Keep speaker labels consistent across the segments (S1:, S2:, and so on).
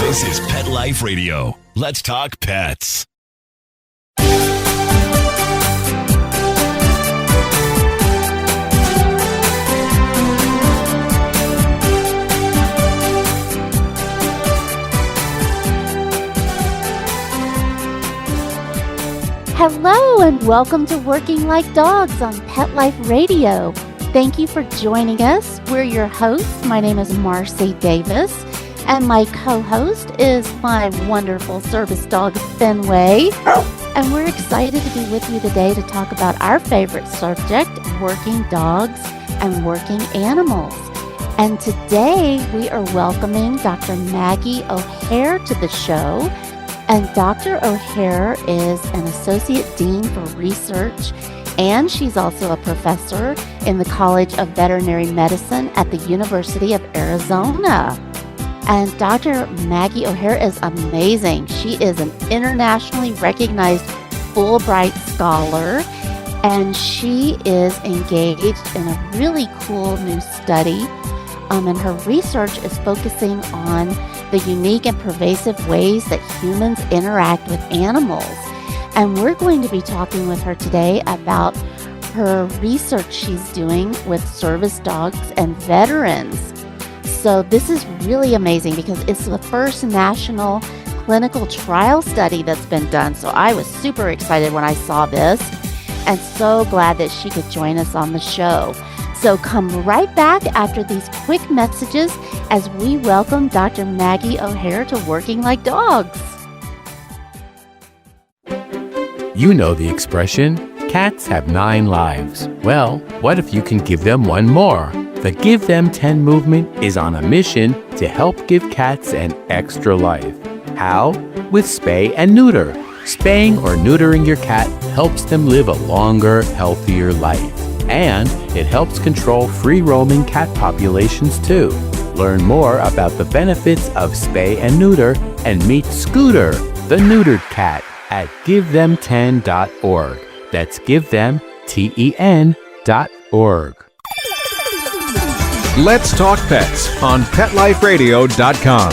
S1: This is Pet Life Radio. Let's talk pets.
S2: Hello and welcome to Working Like Dogs on Pet Life Radio. Thank you for joining us. We're your hosts. My name is Marcy Davis, and my co-host is my wonderful service dog, Fenway. And we're excited to be with you today to talk about our favorite subject, working dogs and working animals. And today we are welcoming Dr. Maggie O'Haire to the show. And Dr. O'Haire is an Associate Dean for Research, and she's also a professor in the College of Veterinary Medicine at the University of Arizona. And Dr. Maggie O'Haire is amazing. She is an internationally recognized Fulbright scholar, and she is engaged in a really cool new study. And her research is focusing on the unique and pervasive ways that humans interact with animals. And we're going to be talking with her today about her research she's doing with service dogs and veterans. So this is really amazing because it's the first national clinical trial study that's been done. So I was super excited when I saw this and so glad that she could join us on the show. So come right back after these quick messages as we welcome Dr. Maggie O'Haire to Working Like Dogs.
S3: You know the expression, cats have 9 lives. Well, what if you can give them one more? The Give Them 10 movement is on a mission to help give cats an extra life. How? With spay and neuter. Spaying or neutering your cat helps them live a longer, healthier life. And it helps control free-roaming cat populations too. Learn more about the benefits of spay and neuter and meet Scooter, the neutered cat, at givethem10.org. That's givethem10.org.
S4: Let's talk pets on PetLifeRadio.com.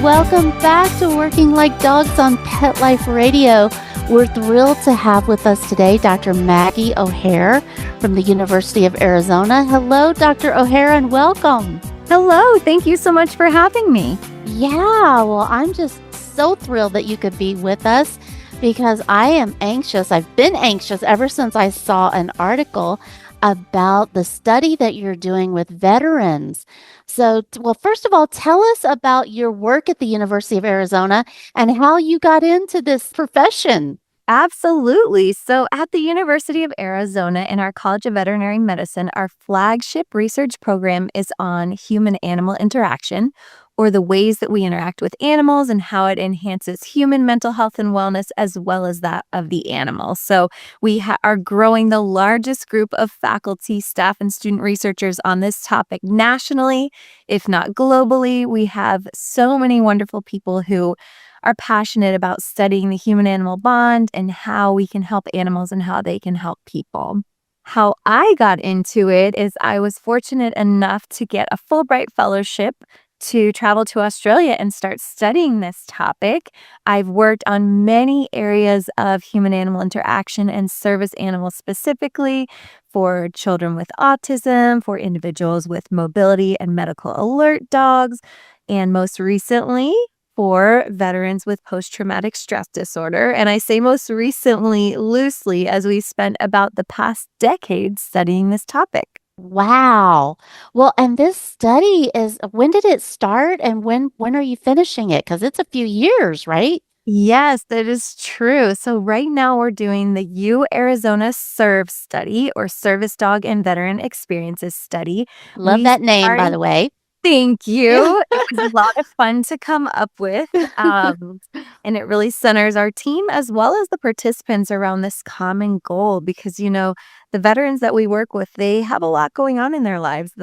S2: Welcome back to Working Like Dogs on Pet Life Radio. We're thrilled to have with us today Dr. Maggie O'Haire from the University of Arizona. Hello, Dr. O'Haire, and welcome.
S5: Hello, thank you so much for having me.
S2: Yeah, well, I'm just so thrilled that you could be with us because I am anxious. I've been anxious ever since I saw an article about the study that you're doing with veterans. So, well, first of all, tell us about your work at the University of Arizona and how you got into this profession.
S5: Absolutely. So at the University of Arizona in our College of Veterinary Medicine, our flagship research program is on human-animal interaction, or the ways that we interact with animals and how it enhances human mental health and wellness as well as that of the animal. So we are growing the largest group of faculty, staff, and student researchers on this topic nationally, if not globally. We have so many wonderful people who are passionate about studying the human-animal bond and how we can help animals and how they can help people. How I got into it is I was fortunate enough to get a Fulbright fellowship to travel to Australia and start studying this topic. I've worked on many areas of human-animal interaction and service animals specifically for children with autism, for individuals with mobility and medical alert dogs, and most recently for veterans with post-traumatic stress disorder. And I say most recently loosely as we spent about the past decade studying this topic.
S2: Wow. Well, and this study when did it start and when are you finishing it? Because it's a few years, right?
S5: Yes, that is true. So right now we're doing the U-Arizona SERVE study, or Service Dog and Veteran Experiences study.
S2: Love that name, by the way.
S5: Thank you. It was a lot of fun to come up with. And it really centers our team as well as the participants around this common goal because, you know, the veterans that we work with, they have a lot going on in their lives.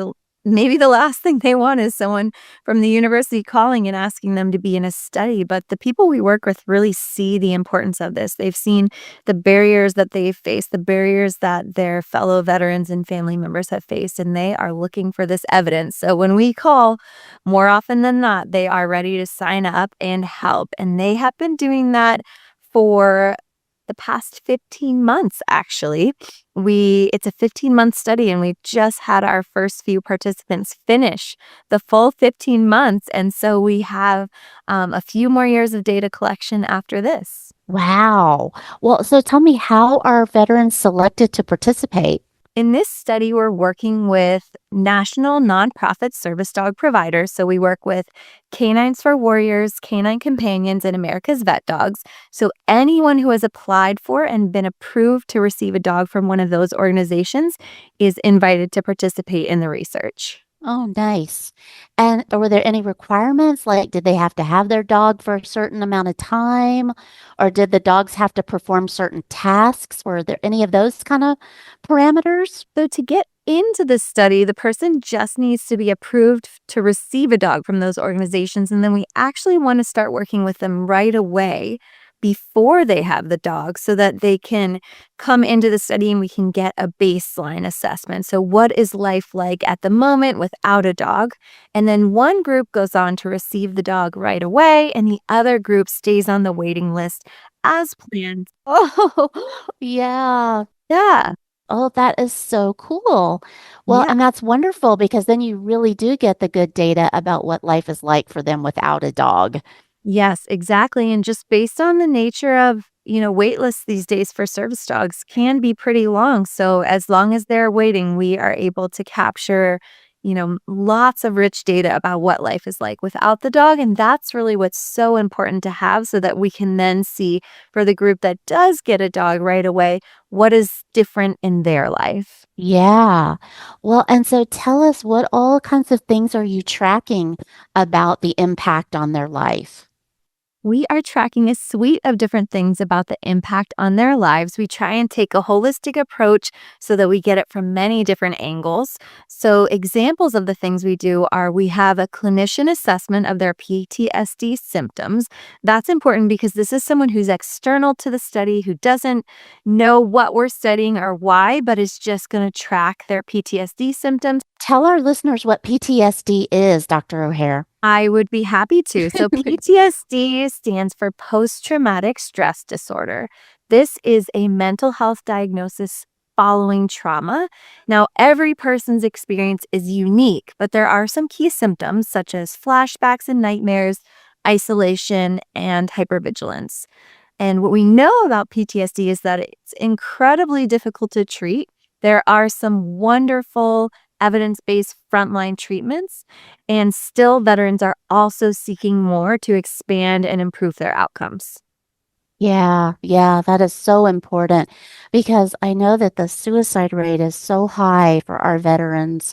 S5: maybe the last thing they want is someone from the university calling and asking them to be in a study. But the people we work with really see the importance of this. They've seen the barriers that they've faced, the barriers that their fellow veterans and family members have faced, and they are looking for this evidence. So when we call, more often than not, they are ready to sign up and help. And they have been doing that for the past 15 months, actually. It's a 15-month study, and we just had our first few participants finish the full 15 months. And so we have a few more years of data collection after this.
S2: Wow. Well, so tell me, how are veterans selected to participate?
S5: In this study, we're working with national nonprofit service dog providers. So we work with Canines for Warriors, Canine Companions, and America's Vet Dogs. So anyone who has applied for and been approved to receive a dog from one of those organizations is invited to participate in the research.
S2: Oh, nice. And were there any requirements? Like, did they have to have their dog for a certain amount of time? Or did the dogs have to perform certain tasks? Were there any of those kind of parameters?
S5: So to get into the study, the person just needs to be approved to receive a dog from those organizations. And then we actually want to start working with them right away before they have the dog so that they can come into the study and we can get a baseline assessment. So what is life like at the moment without a dog? And then one group goes on to receive the dog right away, and the other group stays on the waiting list as planned.
S2: Oh, yeah.
S5: Yeah.
S2: Oh, that is so cool. Well,
S5: Yeah.
S2: and that's wonderful because then you really do get the good data about what life is like for them without a dog.
S5: Yes, exactly. And just based on the nature of, wait lists these days for service dogs can be pretty long. So as long as they're waiting, we are able to capture, lots of rich data about what life is like without the dog. And that's really what's so important to have so that we can then see for the group that does get a dog right away, what is different in their life.
S2: Yeah. Well, and so tell us, what all kinds of things are you tracking about the impact on their life?
S5: We are tracking a suite of different things about the impact on their lives. We try and take a holistic approach so that we get it from many different angles. So examples of the things we do are we have a clinician assessment of their PTSD symptoms. That's important because this is someone who's external to the study, who doesn't know what we're studying or why, but is just going to track their PTSD symptoms.
S2: Tell our listeners what PTSD is, Dr. O'Haire.
S5: I would be happy to. So PTSD stands for post-traumatic stress disorder. This is a mental health diagnosis following trauma. Now, every person's experience is unique, but there are some key symptoms such as flashbacks and nightmares, isolation, and hypervigilance. And what we know about PTSD is that it's incredibly difficult to treat. There are some wonderful evidence-based frontline treatments, and still veterans are also seeking more to expand and improve their outcomes.
S2: Yeah, yeah, that is so important because I know that the suicide rate is so high for our veterans.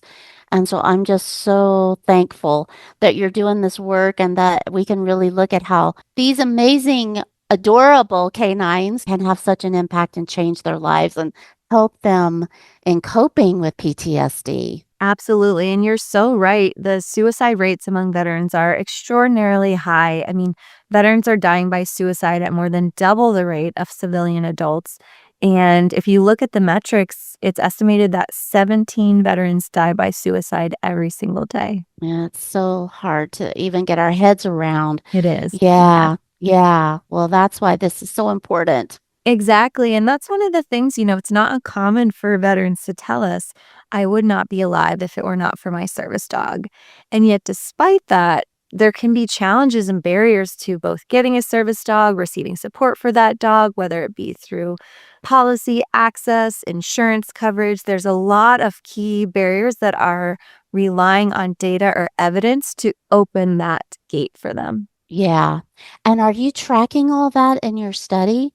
S2: And so I'm just so thankful that you're doing this work and that we can really look at how these amazing, adorable canines can have such an impact and change their lives and help them in coping with PTSD.
S5: Absolutely. And you're so right. The suicide rates among veterans are extraordinarily high. I mean, veterans are dying by suicide at more than double the rate of civilian adults. And if you look at the metrics, it's estimated that 17 veterans die by suicide every single day.
S2: Yeah, it's so hard to even get our heads around.
S5: It is.
S2: Yeah, yeah. Well, that's why this is so important.
S5: Exactly. And that's one of the things, it's not uncommon for veterans to tell us, I would not be alive if it were not for my service dog. And yet, despite that, there can be challenges and barriers to both getting a service dog, receiving support for that dog, whether it be through policy access, insurance coverage. There's a lot of key barriers that are relying on data or evidence to open that gate for them.
S2: Yeah. And are you tracking all that in your study?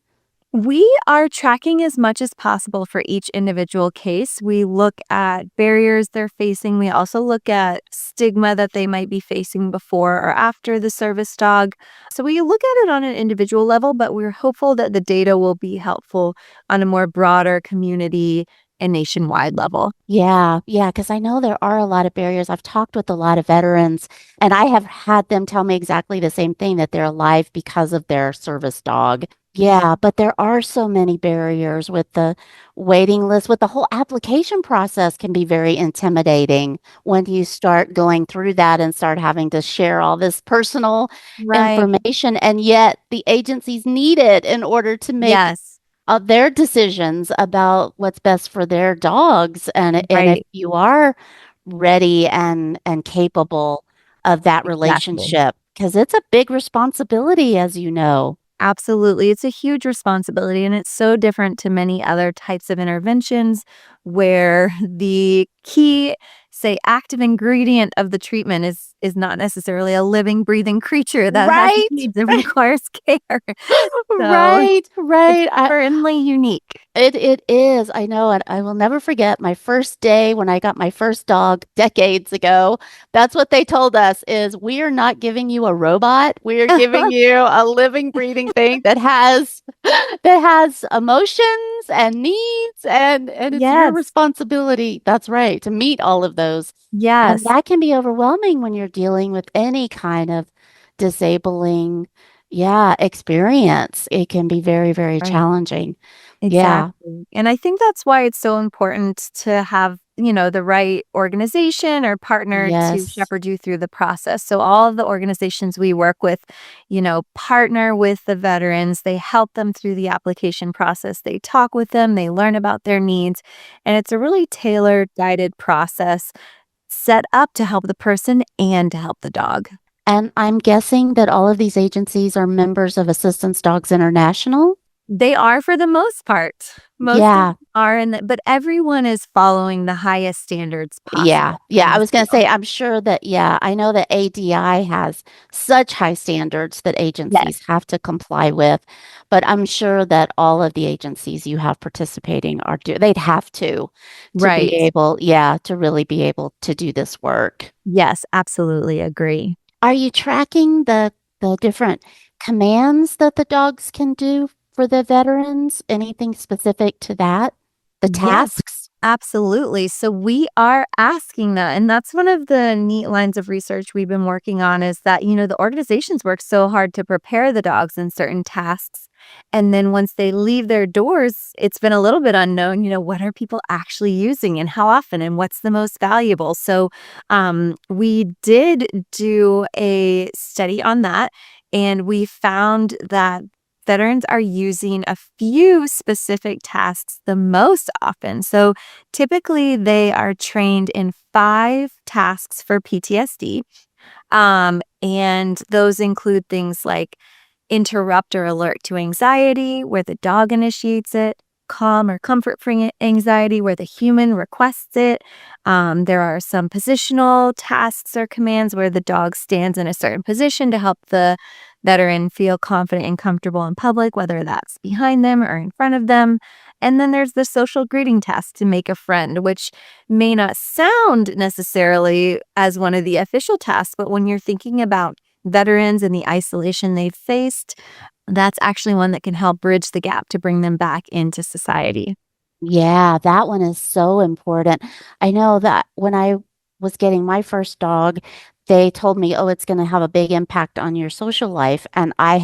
S5: We are tracking as much as possible for each individual case. We look at barriers they're facing. We also look at stigma that they might be facing before or after the service dog. So we look at it on an individual level, but we're hopeful that the data will be helpful on a more broader community and nationwide level.
S2: Yeah, yeah, because I know there are a lot of barriers. I've talked with a lot of veterans, and I have had them tell me exactly the same thing, that they're alive because of their service dog. Yeah, but there are so many barriers with the waiting list, with the whole application process can be very intimidating when you start going through that and start having to share all this personal
S5: Right.
S2: information, and yet the agencies need it in order to make
S5: Yes.
S2: their decisions about what's best for their dogs. And if
S5: Right.
S2: you are ready and capable of that
S5: Exactly.
S2: relationship, because it's a big responsibility, as you know.
S5: Absolutely. It's a huge responsibility, and it's so different to many other types of interventions where the key, say, active ingredient of the treatment is not necessarily a living, breathing creature that has
S2: Right?
S5: needs and requires care. So
S2: Right,
S5: it's
S2: right.
S5: certainly unique.
S2: It is. I know it. I will never forget my first day when I got my first dog decades ago. That's what they told us is we are not giving you a robot. We are giving you a living, breathing thing that has that has emotions and needs, and it's your
S5: Yes.
S2: responsibility. That's right, to meet all of those. And
S5: Yes.
S2: that can be overwhelming when you're dealing with any kind of disabling, yeah, experience. It can be very, very
S5: Right.
S2: challenging. Yeah.
S5: Exactly. And I think that's why it's so important to have, the right organization or partner to
S2: Yes.
S5: shepherd you through the process. So all of the organizations we work with, partner with the veterans. They help them through the application process. They talk with them, they learn about their needs, and it's a really tailored, guided process set up to help the person and to help the dog.
S2: And I'm guessing that all of these agencies are members of Assistance Dogs International?
S5: They are for the most part. Most of them
S2: Yeah.
S5: are, but everyone is following the highest standards
S2: Yeah.
S5: possible
S2: Yeah.
S5: in
S2: I
S5: this
S2: was going to
S5: field.
S2: say, I'm sure that, yeah, I know that ADI has such high standards that
S5: Yes,
S2: agencies have to comply with, but I'm sure that all of the agencies you have participating they'd have to be
S5: right.
S2: able, yeah, to really be able to do this work.
S5: Yes, absolutely agree.
S2: Are you tracking the different commands that the dogs can do for the veterans? Anything specific to that? The
S5: Yes,
S2: tasks?
S5: absolutely. So we are asking that. And that's one of the neat lines of research we've been working on is that, the organizations work so hard to prepare the dogs in certain tasks. And then once they leave their doors, it's been a little bit unknown, what are people actually using and how often and what's the most valuable. So we did do a study on that, and we found that veterans are using a few specific tasks the most often. So typically they are trained in 5 tasks for PTSD. And those include things like interrupt or alert to anxiety, where the dog initiates it, calm or comfort for anxiety, where the human requests it. There are some positional tasks or commands where the dog stands in a certain position to help the veteran feel confident and comfortable in public, whether that's behind them or in front of them. And then there's the social greeting task to make a friend, which may not sound necessarily as one of the official tasks, but when you're thinking about veterans and the isolation they've faced, that's actually one that can help bridge the gap to bring them back into society.
S2: Yeah, that one is so important. I know that when I was getting my first dog, they told me, "Oh, it's going to have a big impact on your social life." And I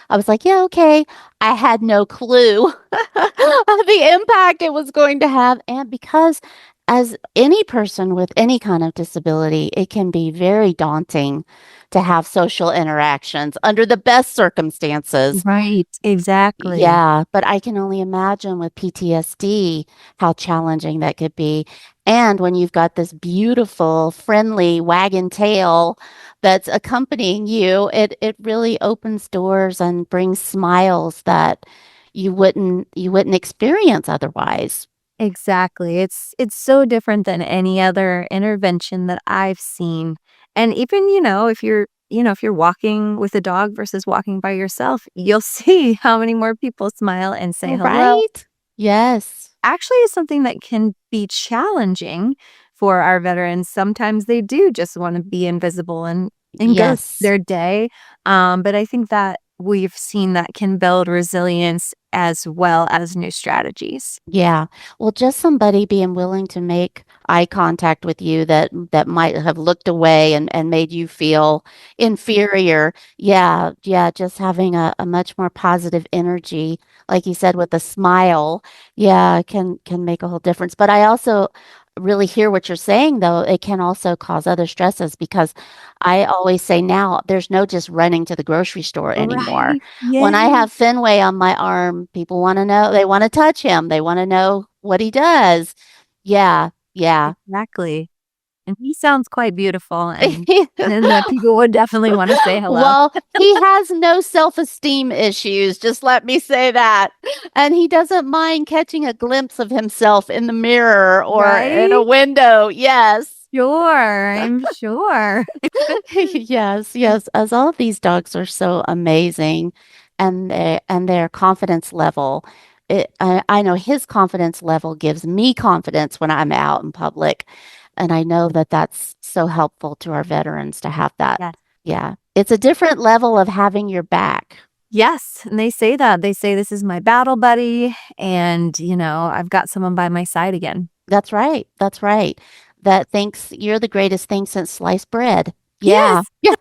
S2: was like, "Yeah, okay." I had no clue of the impact it was going to have. And because as any person with any kind of disability, it can be very daunting to have social interactions under the best circumstances.
S5: Right, exactly.
S2: Yeah, but I can only imagine with PTSD how challenging that could be. And when you've got this beautiful, friendly wagon tail that's accompanying you, it really opens doors and brings smiles that you wouldn't experience otherwise.
S5: Exactly. It's so different than any other intervention that I've seen. And even, if you're walking with a dog versus walking by yourself, you'll see how many more people smile and say hello.
S2: Right? Yes.
S5: Actually is something that can be challenging for our veterans. Sometimes they do just want to be invisible and go
S2: Yes.
S5: their day. But I think that we've seen that can build resilience as well as new strategies.
S2: Yeah. Well, just somebody being willing to make eye contact with you that might have looked away and made you feel inferior. Yeah, yeah, just having a much more positive energy, like you said, with a smile, yeah, can make a whole difference. But I also really hear what you're saying, though. It can also cause other stresses because I always say now there's no just running to the grocery store anymore.
S5: Right.
S2: When I
S5: Yes.
S2: have Fenway on my arm, people want to know, they want to touch him, they want to know what he does. Yeah, yeah.
S5: Exactly. And he sounds quite beautiful, and that people would definitely want to say hello.
S2: Well, he has no self-esteem issues, just let me say that. And he doesn't mind catching a glimpse of himself in the mirror or in a
S5: Right?
S2: window. Yes.
S5: Sure, I'm sure.
S2: Yes, yes. As all of these dogs are so amazing, and their confidence level, I know his confidence level gives me confidence when I'm out in public, and I know that that's so helpful to our veterans to have that.
S5: Yes.
S2: Yeah, it's a different level of having your back.
S5: Yes, and they say that. They say, "This is my battle buddy, and, I've got someone by my side again."
S2: That's right. That's right. That thinks you're the greatest thing since sliced bread. Yeah.
S5: Yes,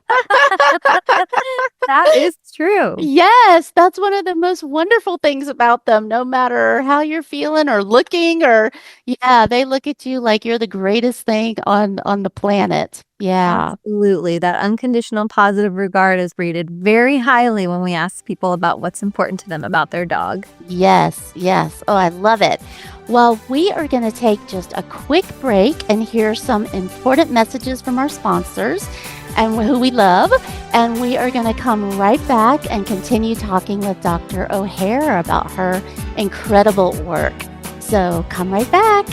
S5: that is true.
S2: Yes, that's one of the most wonderful things about them, no matter how you're feeling or looking or yeah, they look at you like you're the greatest thing on the planet. Yeah.
S5: Absolutely. That unconditional positive regard is rated very highly when we ask people about what's important to them about their dog.
S2: Yes, yes. Oh, I love it. Well, we are going to take just a quick break and hear some important messages from our sponsors and who we love. And we are going to come right back and continue talking with Dr. O'Haire about her incredible work. So come right back.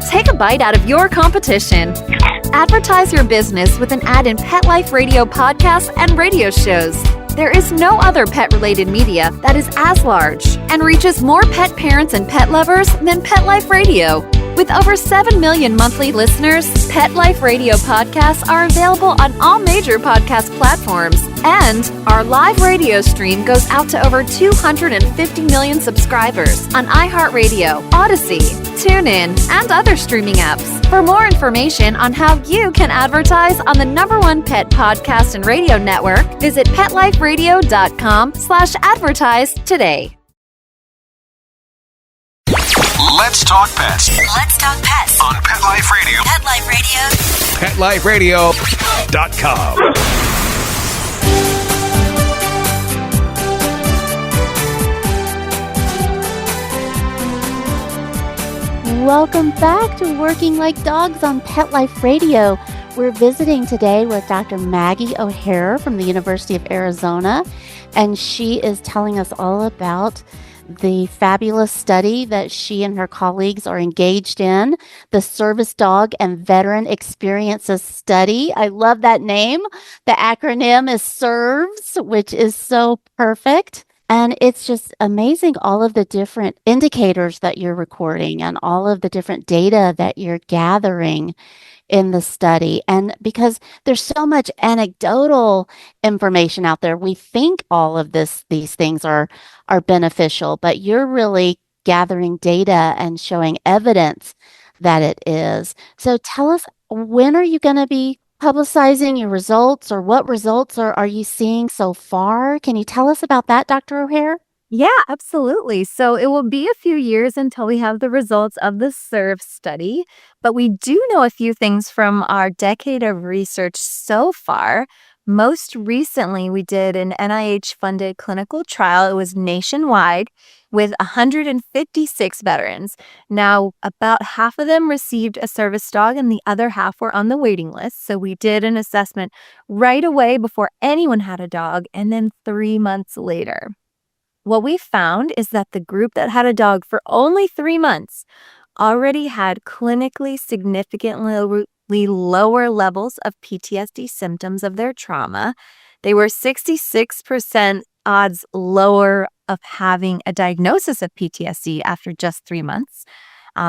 S6: Take a bite out of your competition. Advertise your business with an ad in Pet Life Radio podcasts and radio shows. There is no other pet-related media that is as large and reaches more pet parents and pet lovers than Pet Life Radio. With over 7 million monthly listeners, Pet Life Radio podcasts are available on all major podcast platforms. And our live radio stream goes out to over 250 million subscribers on iHeartRadio, Odyssey, TuneIn, and other streaming apps. For more information on how you can advertise on the #1 pet podcast and radio network, visit PetLifeRadio.com/advertise today.
S1: Let's talk pets
S7: Let's talk pets
S1: on Pet Life Radio.
S7: Pet Life Radio.
S1: PetLifeRadio.com.
S2: Welcome back to Working Like Dogs on Pet Life Radio. We're visiting today with Dr. Maggie O'Haire from the University of Arizona, and she is telling us all about the fabulous study that she and her colleagues are engaged in, the Service Dog and Veteran Experiences Study. I love that name. The acronym is SERVES, which is so perfect. And it's just amazing all of the different indicators that you're recording and all of the different data that you're gathering in the study. And because there's so much anecdotal information out there, we think all of these things are beneficial, but you're really gathering data and showing evidence that it is. So tell us, when are you going to be publicizing your results, or what results are you seeing so far? Can you tell us about that, Dr. O'Haire?
S5: Yeah, absolutely. So it will be a few years until we have the results of the SERVE study, but we do know a few things from our decade of research so far. Most recently, we did an NIH-funded clinical trial. It was nationwide with 156 veterans. Now, about half of them received a service dog and the other half were on the waiting list. So we did an assessment right away before anyone had a dog, and then 3 months later. What we found is that the group that had a dog for only 3 months already had clinically significantly lower levels of PTSD symptoms of their trauma. They were 66% odds lower of having a diagnosis of PTSD after just 3 months.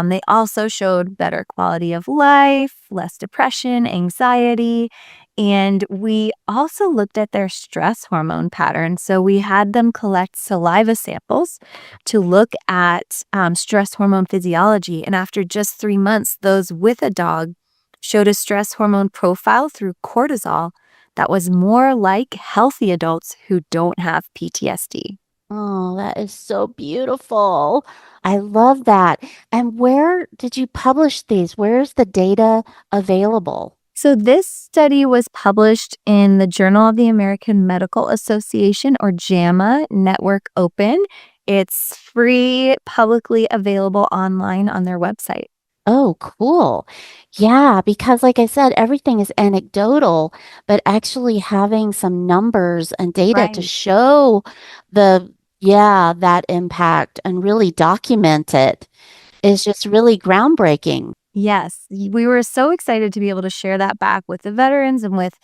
S5: They also showed better quality of life, less depression, anxiety, And we also looked at their stress hormone pattern. So we had them collect saliva samples to look at stress hormone physiology. And after just 3 months, those with a dog showed a stress hormone profile through cortisol that was more like healthy adults who don't have PTSD.
S2: Oh, that is so beautiful. I love that. And where did you publish these? Where's the data available?
S5: So this study was published in the Journal of the American Medical Association, or JAMA Network Open. It's free, publicly available online on their website.
S2: Oh, cool. Yeah, because like I said, everything is anecdotal, but actually having some numbers and data to
S5: Right.
S2: show that impact and really document it is just really groundbreaking.
S5: Yes, we were so excited to be able to share that back with the veterans and with,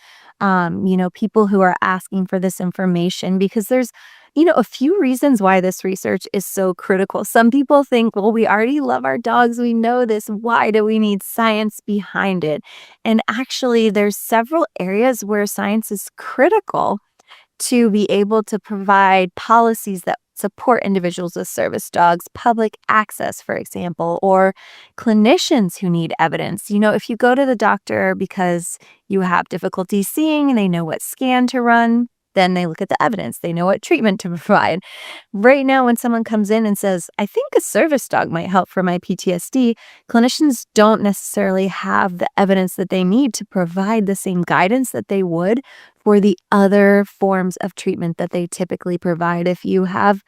S5: people who are asking for this information because there's, a few reasons why this research is so critical. Some people think, well, we already love our dogs. We know this. Why do we need science behind it? And actually, there's several areas where science is critical to be able to provide policies that support individuals with service dogs, public access, for example, or clinicians who need evidence. If you go to the doctor because you have difficulty seeing and they know what scan to run, then they look at the evidence. They know what treatment to provide. Right now, when someone comes in and says, I think a service dog might help for my PTSD, clinicians don't necessarily have the evidence that they need to provide the same guidance that they would for the other forms of treatment that they typically provide if you have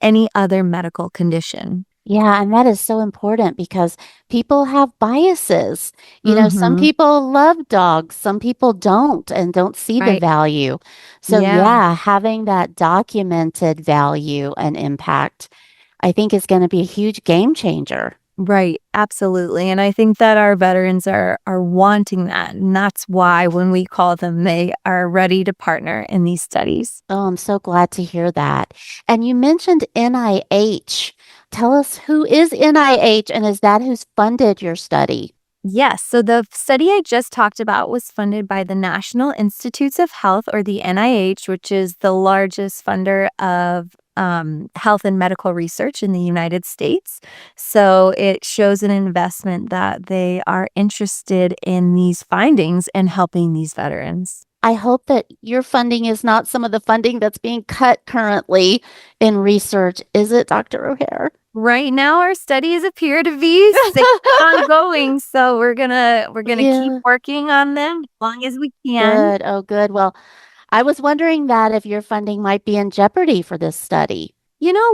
S5: any other medical condition.
S2: Yeah, and that is so important because people have biases. Some
S5: Mm-hmm.
S2: people love dogs, some people don't and don't see the
S5: Right.
S2: value. So,
S5: Yeah.
S2: yeah, having that documented value and impact, I think is going to be a huge game changer.
S5: Right, absolutely. And I think that our veterans are wanting that. And that's why when we call them, they are ready to partner in these studies.
S2: Oh, I'm so glad to hear that. And you mentioned NIH. Tell us, who is NIH and is that who's funded your study?
S5: Yes, so the study I just talked about was funded by the National Institutes of Health, or the NIH, which is the largest funder of health and medical research in the United States. So it shows an investment that they are interested in these findings and helping these veterans.
S2: I hope that your funding is not some of the funding that's being cut currently in research. Is it, Dr. O'Hare?
S5: Right now, our studies appear to be safe and ongoing, so we're gonna keep
S2: Yeah,
S5: working on them as long as we can.
S2: good. Oh, good. Well, I was wondering that if your funding might be in jeopardy for this study.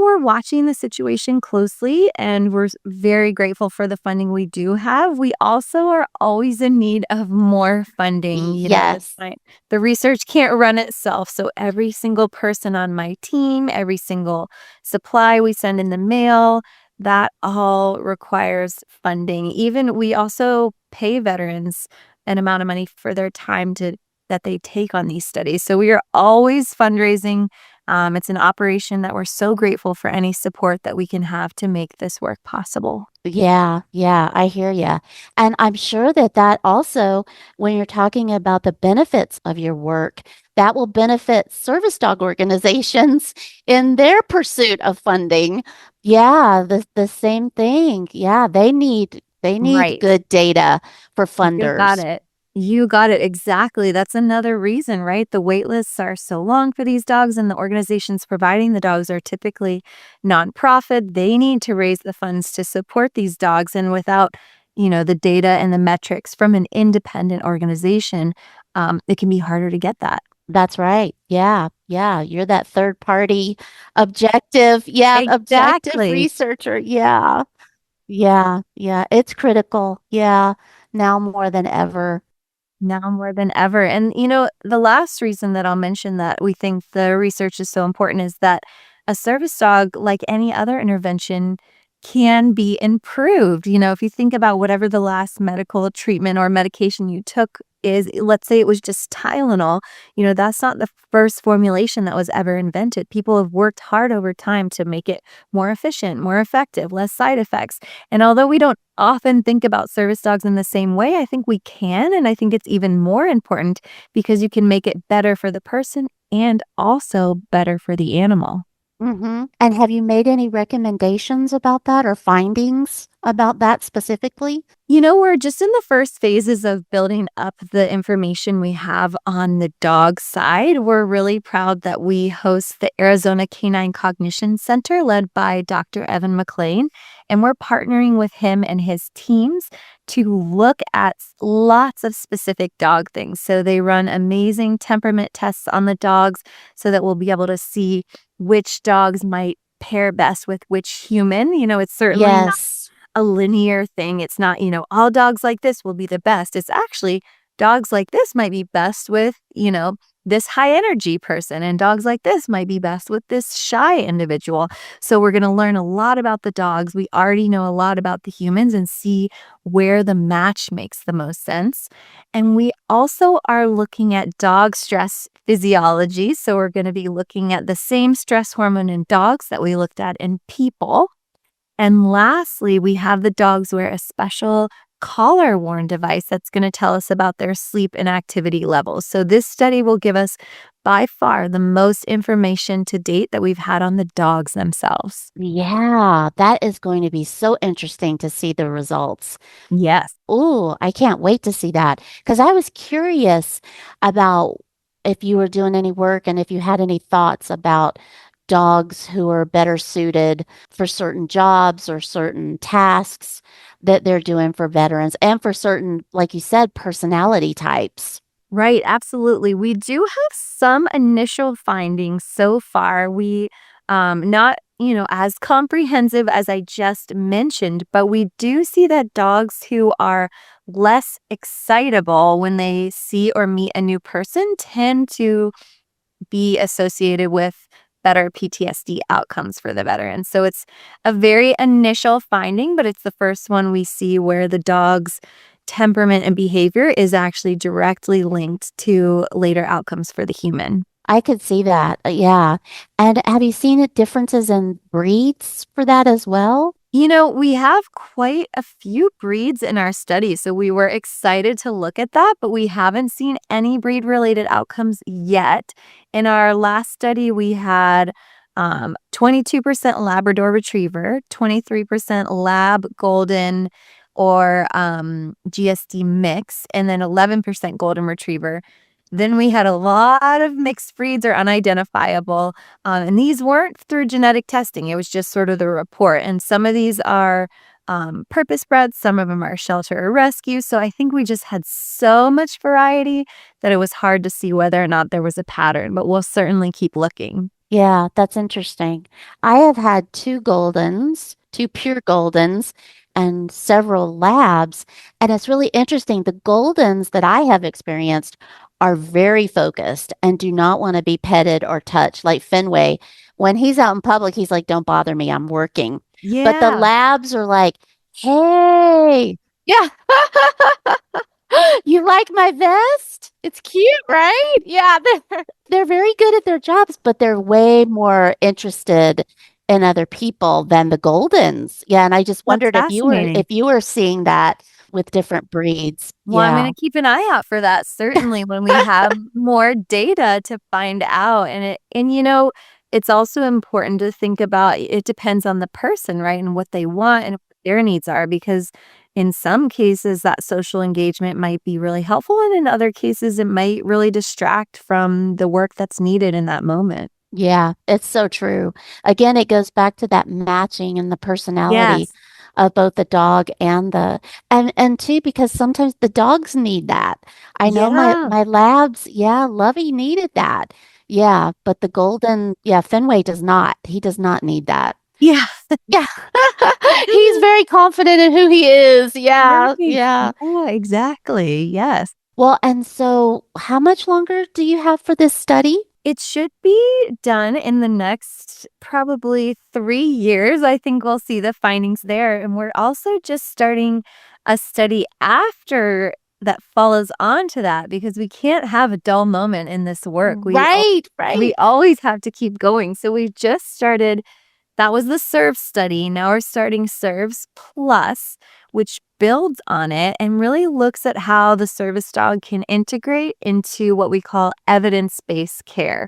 S5: We're watching the situation closely and we're very grateful for the funding we do have. We also are always in need of more funding.
S2: Yes.
S5: The research can't run itself. So every single person on my team, every single supply we send in the mail, that all requires funding. Even we also pay veterans an amount of money for their time that they take on these studies. So we are always fundraising. It's an operation that we're so grateful for any support that we can have to make this work possible.
S2: Yeah, yeah, I hear you. And I'm sure that also, when you're talking about the benefits of your work, that will benefit service dog organizations in their pursuit of funding. Yeah, the same thing. Yeah, they need
S5: Right.
S2: good data for
S5: You got
S2: funders.
S5: it. You got it. Exactly. That's another reason, right? The wait lists are so long for these dogs, and the organizations providing the dogs are typically nonprofit. They need to raise the funds to support these dogs. And without, the data and the metrics from an independent organization, it can be harder to get that.
S2: That's right. Yeah, yeah. You're that third party objective
S5: Exactly.
S2: researcher. Yeah. Yeah, yeah, it's critical. Yeah, now more than ever.
S5: Now more than ever. And, the last reason that I'll mention that we think the research is so important is that a service dog, like any other intervention, can be improved. If you think about whatever the last medical treatment or medication you took is, let's say it was just Tylenol, that's not the first formulation that was ever invented. People have worked hard over time to make it more efficient, more effective, less side effects. And although we don't often think about service dogs in the same way, I think we can. And I think it's even more important because you can make it better for the person and also better for the animal.
S2: Mm-hmm. And have you made any recommendations about that or findings about that specifically?
S5: We're just in the first phases of building up the information we have on the dog side. We're really proud that we host the Arizona Canine Cognition Center led by Dr. Evan McLean, and we're partnering with him and his teams to look at lots of specific dog things. So they run amazing temperament tests on the dogs so that we'll be able to see which dogs might pair best with which human. It's certainly not a linear thing. It's not, all dogs like this will be the best. It's actually dogs like this might be best with, this high energy person, and dogs like this might be best with this shy individual. So we're going to learn a lot about the dogs. We already know a lot about the humans and see where the match makes the most sense. And we also are looking at dog stress physiology. So we're going to be looking at the same stress hormone in dogs that we looked at in people. And lastly, we have the dogs wear a special collar-worn device that's going to tell us about their sleep and activity levels. So this study will give us by far the most information to date that we've had on the dogs themselves.
S2: Yeah, that is going to be so interesting to see the results.
S5: Yes.
S2: Oh, I can't wait to see that because I was curious about if you were doing any work and if you had any thoughts about dogs who are better suited for certain jobs or certain tasks that they're doing for veterans and for certain, like you said, personality types.
S5: Right, absolutely. We do have some initial findings so far. We not, as comprehensive as I just mentioned, but we do see that dogs who are less excitable when they see or meet a new person tend to be associated with better PTSD outcomes for the veteran. So it's a very initial finding, but it's the first one we see where the dog's temperament and behavior is actually directly linked to later outcomes for the human.
S2: I could see that. Yeah. And have you seen differences in breeds for that as well?
S5: We have quite a few breeds in our study, so we were excited to look at that, but we haven't seen any breed-related outcomes yet. In our last study, we had 22% Labrador Retriever, 23% Lab Golden or GSD mix, and then 11% Golden Retriever. Then we had a lot of mixed breeds or unidentifiable, and these weren't through genetic testing. It was just sort of the report. And some of these are purpose bred, some of them are shelter or rescue. So I think we just had so much variety that it was hard to see whether or not there was a pattern, but we'll certainly keep looking.
S2: Yeah, that's interesting. I have had two pure Goldens, and several labs. And it's really interesting. The Goldens that I have experienced are very focused and do not want to be petted or touched. Like Fenway, when he's out in public, he's like, don't bother me, I'm working. But the
S5: Yeah.
S2: labs are like, hey, yeah. You like my vest? It's cute, right? Yeah, they're very good at their jobs, but they're way more interested in other people than the Goldens. Yeah, and I just
S5: That's
S2: wondered
S5: fascinating.
S2: if you were seeing that with different breeds.
S5: Well, I'm
S2: Yeah.
S5: going to keep an eye out for that certainly when we have more data to find out. And it's also important to think about it depends on the person, right? And what they want and what their needs are, because in some cases that social engagement might be really helpful. And in other cases, it might really distract from the work that's needed in that moment.
S2: Yeah, it's so true. Again, it goes back to that matching and the personality
S5: Yes.
S2: of both the dog and and too, because sometimes the dogs need that. I know
S5: Yeah.
S2: my labs, yeah, Lovey needed that. Yeah, but the Golden, yeah, Fenway does not. He does not need that.
S5: Yeah.
S2: Yeah. He's very confident in who he is. Yeah,
S5: Right.
S2: yeah.
S5: Yeah, exactly. Yes.
S2: Well, and so how much longer do you have for this study?
S5: It should be done in the next probably 3 years. I think we'll see the findings there. And we're also just starting a study after that follows on to that, because we can't have a dull moment in this work.
S2: Right.
S5: We always have to keep going. So we just started, that was the SERVE study. Now we're starting SERVES Plus, which builds on it and really looks at how the service dog can integrate into what we call evidence-based care.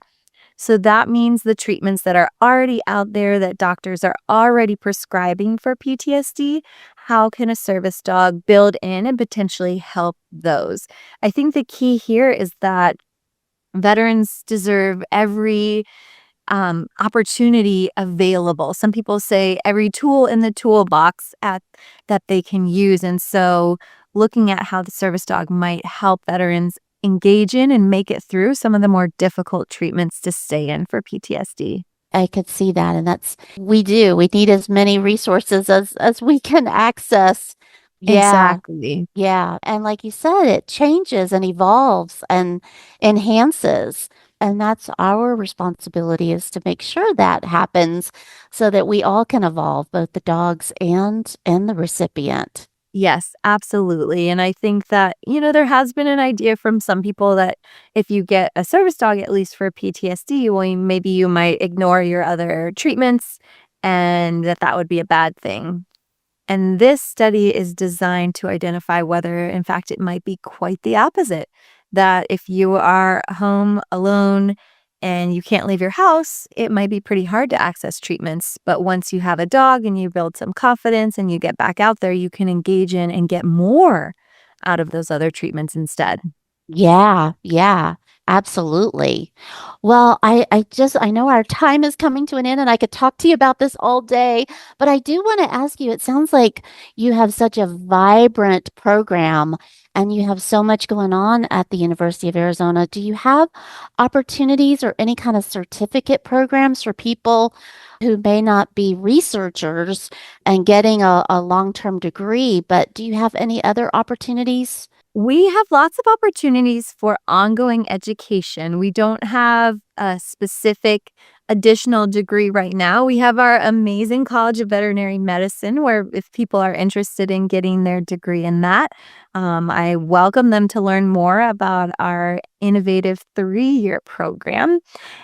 S5: So that means the treatments that are already out there that doctors are already prescribing for PTSD, how can a service dog build in and potentially help those? I think the key here is that veterans deserve every opportunity available. Some people say every tool in the toolbox that they can use. And so looking at how the service dog might help veterans engage in and make it through some of the more difficult treatments to stay in for PTSD.
S2: I could see that. And we need as many resources as we can access. Yeah.
S5: Exactly.
S2: Yeah. And like you said, it changes and evolves and enhances. And that's our responsibility, is to make sure that happens so that we all can evolve, both the dogs and the recipient.
S5: Yes, absolutely. And I think that, there has been an idea from some people that if you get a service dog, at least for PTSD, well, maybe you might ignore your other treatments, and that would be a bad thing. And this study is designed to identify whether, in fact, it might be quite the opposite. That if you are home alone and you can't leave your house, it might be pretty hard to access treatments. But once you have a dog and you build some confidence and you get back out there, you can engage in and get more out of those other treatments instead.
S2: Yeah, absolutely. Well, I know our time is coming to an end, and I could talk to you about this all day, but I do want to ask you, it sounds like you have such a vibrant program and you have so much going on at the University of Arizona. Do you have opportunities or any kind of certificate programs for people who may not be researchers and getting a long-term degree, but do you have any other opportunities?
S5: We have lots of opportunities for ongoing education. We don't have a specific additional degree right now. We have our amazing College of Veterinary Medicine, where if people are interested in getting their degree in that, I welcome them to learn more about our innovative 3-year program.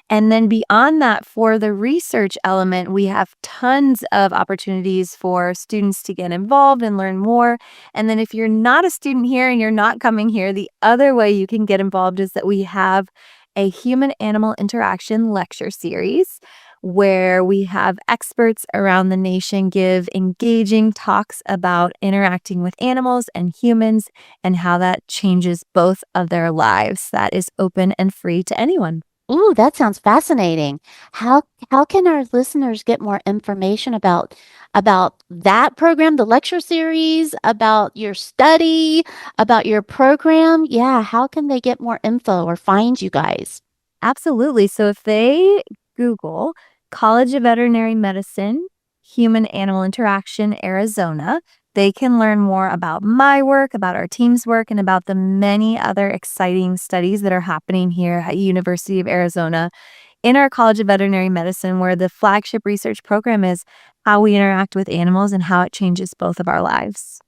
S5: And then beyond that, for the research element, we have tons of opportunities for students to get involved and learn more. And then if you're not a student here and you're not coming here, the other way you can get involved is that we have a human-animal interaction lecture series where we have experts around the nation give engaging talks about interacting with animals and humans and how that changes both of their lives. That is open and free to anyone.
S2: Ooh, that sounds fascinating. How can our listeners get more information about that program, the lecture series, about your study, about your program? Yeah, how can they get more info or find you guys?
S5: Absolutely. So if they Google College of Veterinary Medicine, Human-Animal Interaction, Arizona, they can learn more about my work, about our team's work, and about the many other exciting studies that are happening here at University of Arizona in our College of Veterinary Medicine, where the flagship research program is how we interact with animals and how it changes both of our lives.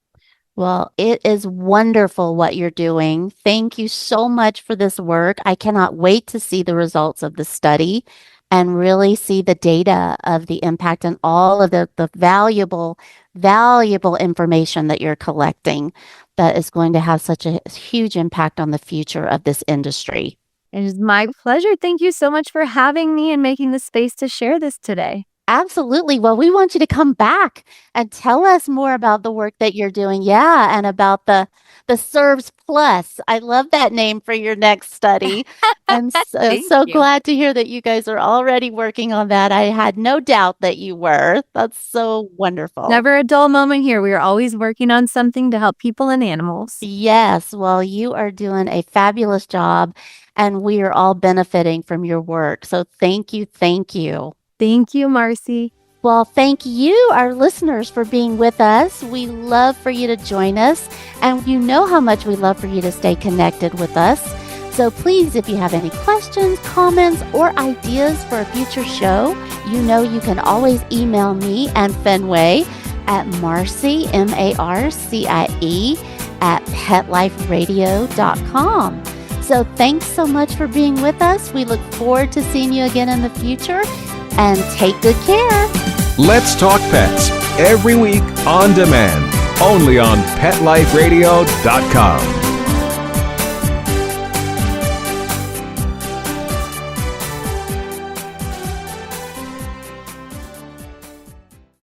S2: Well, it is wonderful what you're doing. Thank you so much for this work. I cannot wait to see the results of the study and really see the data of the impact and all of the valuable information that you're collecting that is going to have such a huge impact on the future of this industry.
S5: It is my pleasure. Thank you so much for having me and making the space to share this today.
S2: Absolutely. Well, we want you to come back and tell us more about the work that you're doing. Yeah, and about the SERVES Plus. I love that name for your next study. I'm so glad to hear that you guys are already working on that. I had no doubt that you were. That's so wonderful.
S5: Never a dull moment here. We are always working on something to help people and animals.
S2: Yes. Well, you are doing a fabulous job, and we are all benefiting from your work. So thank you. Thank you.
S5: Thank you, Marcy.
S2: Well, thank you, our listeners, for being with us. We love for you to join us, and you know how much we love for you to stay connected with us. So please, if you have any questions, comments, or ideas for a future show, you know you can always email me and Fenway at Marcie, Marcie, at PetLifeRadio.com. So thanks so much for being with us. We look forward to seeing you again in the future, and take good care.
S4: Let's Talk Pets, every week on demand, only on PetLifeRadio.com.